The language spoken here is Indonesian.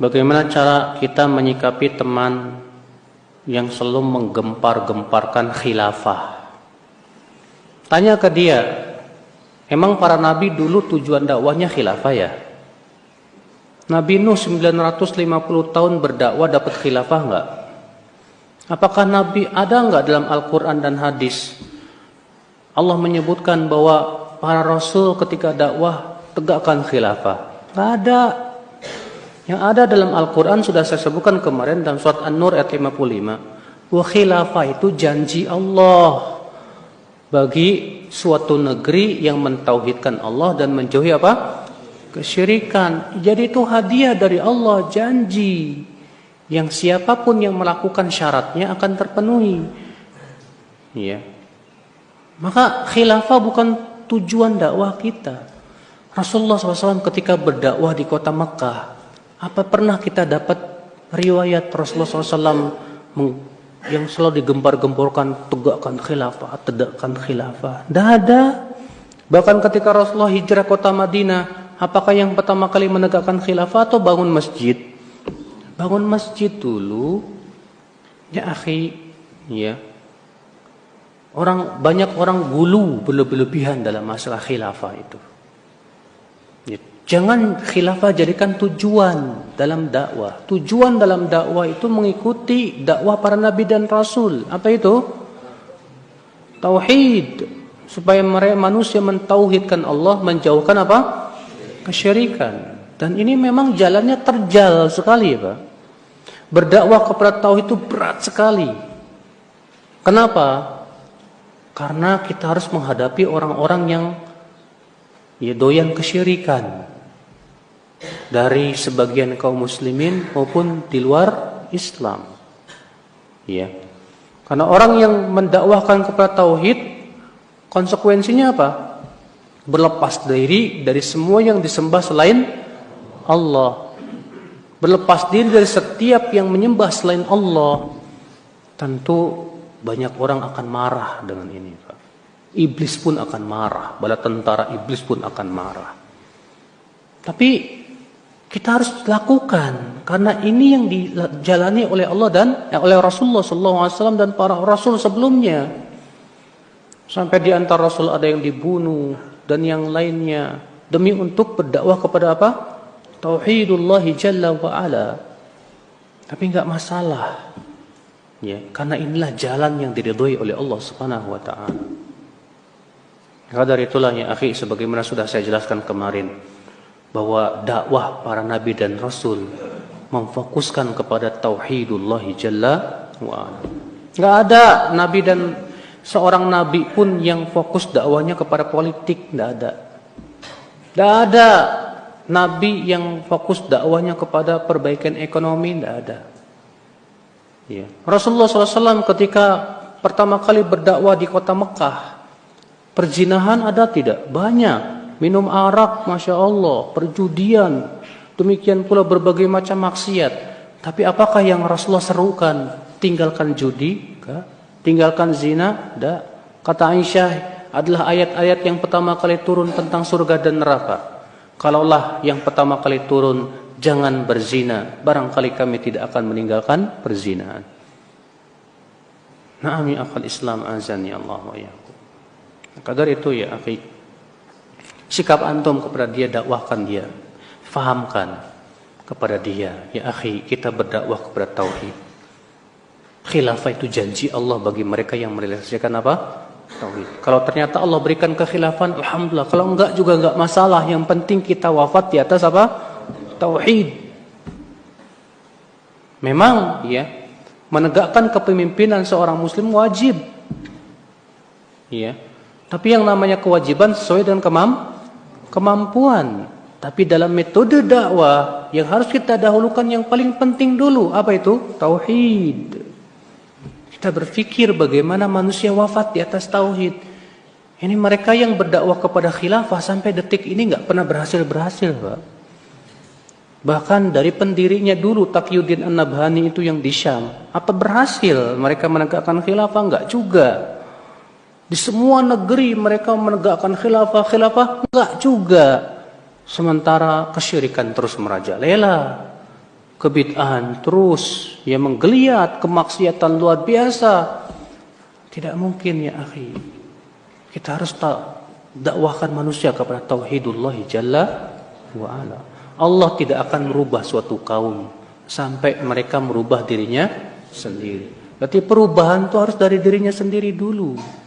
Bagaimana cara kita menyikapi teman yang selalu menggempar-gemparkan khilafah? Tanya ke dia, emang para nabi dulu tujuan dakwahnya khilafah ya? Nabi Nuh 950 tahun berdakwah dapat khilafah enggak? Apakah Nabi ada enggak dalam Al-Quran dan hadis? Allah menyebutkan bahwa para rasul ketika dakwah tegakkan khilafah. Enggak ada. Yang ada dalam Al-Quran sudah saya sebutkan kemarin dalam surat An-Nur ayat 55. Wa khilafah itu janji Allah bagi suatu negeri yang mentauhidkan Allah dan menjauhi apa? Kesyirikan. Jadi itu hadiah dari Allah, janji yang siapapun yang melakukan syaratnya akan terpenuhi. Ya. Maka khilafah bukan tujuan dakwah kita. Rasulullah SAW ketika berdakwah di kota Mekah, apa pernah kita dapat riwayat Rasulullah SAW yang selalu digempar-gemborkan tegakkan khilafah, tegakkan khilafah? Tidak ada. Bahkan ketika Rasulullah hijrah kota Madinah, apakah yang pertama kali menegakkan khilafah atau bangun masjid? Bangun masjid dulu. Ya akhi, ya. Banyak orang gulu berlebihan dalam masalah khilafah itu. Ya. Jangan khilafah jadikan tujuan dalam dakwah. Tujuan dalam dakwah itu mengikuti dakwah para nabi dan rasul. Apa itu? Tauhid. Supaya mereka manusia mentauhidkan Allah, menjauhkan apa? Kesyirikan. Dan ini memang jalannya terjal sekali, Pak. Berdakwah kepada tauhid itu berat sekali. Kenapa? Karena kita harus menghadapi orang-orang yang doyan kesyirikan. Dari sebagian kaum muslimin maupun di luar Islam. Ya. Karena orang yang mendakwahkan kepada tauhid, konsekuensinya apa? Berlepas diri dari semua yang disembah selain Allah. Berlepas diri dari setiap yang menyembah selain Allah. Tentu banyak orang akan marah dengan ini, Pak. Iblis pun akan marah, bala tentara iblis pun akan marah. Tapi kita harus lakukan karena ini yang dijalani oleh Allah dan oleh Rasulullah SAW dan para rasul sebelumnya. Sampai di antara rasul ada yang dibunuh dan yang lainnya demi untuk berdakwah kepada apa? Tauhidullah Jalla wa Ala. Tapi enggak masalah. Ya, karena inilah jalan yang diridhoi oleh Allah Subhanahu wa taala. Maka dari itulah ya akhi, sebagaimana sudah saya jelaskan kemarin, bahwa dakwah para nabi dan rasul memfokuskan kepada tauhidullah Jalla wa Ala. Enggak ada nabi dan seorang nabi pun yang fokus dakwahnya kepada politik, enggak ada. Enggak ada nabi yang fokus dakwahnya kepada perbaikan ekonomi, enggak ada. Ya. Rasulullah SAW ketika pertama kali berdakwah di kota Mekah, perzinahan ada tidak? Banyak. Minum arak, Masya Allah, perjudian, demikian pula berbagai macam maksiat. Tapi apakah yang Rasulullah serukan? Tinggalkan judi, tinggalkan zina, tidak. Kata Aisyah, adalah ayat-ayat yang pertama kali turun tentang surga dan neraka. Kalaulah yang pertama kali turun, jangan berzina, barangkali kami tidak akan meninggalkan perzinahan. Na'am ya akhal Islam, azani Allah wa iyyakum. Maka dari itu ya akhi, sikap antum kepada dia, dakwahkan dia, fahamkan kepada dia, ya akhi, kita berdakwah kepada tauhid. Khilafah itu janji Allah bagi mereka yang merealisasikan apa? Tauhid. Kalau ternyata Allah berikan kekhilafan, alhamdulillah. Kalau enggak juga enggak masalah. Yang penting kita wafat di atas apa? Tauhid. Memang ya, menegakkan kepemimpinan seorang muslim wajib. Ya. Tapi yang namanya kewajiban sesuai dengan kemampuan. Tapi dalam metode dakwah yang harus kita dahulukan yang paling penting dulu, apa itu? Tauhid. Kita berpikir bagaimana manusia wafat di atas tauhid. Ini mereka yang berdakwah kepada khilafah sampai detik ini enggak pernah berhasil, Pak. Bahkan dari pendirinya dulu Taqiyuddin An-Nabhani itu yang di Syam, apa berhasil mereka menegakkan khilafah? Enggak juga. Di semua negeri mereka menegakkan khilafah enggak juga. Sementara kesyirikan terus merajalela. kebid'ahan terus, ya menggeliat, kemaksiatan luar biasa. Tidak mungkin ya akhi. Kita harus dakwahkan manusia kepada tauhidullah jalla wa ala. Allah tidak akan merubah suatu kaum sampai mereka merubah dirinya sendiri. Berarti perubahan itu harus dari dirinya sendiri dulu.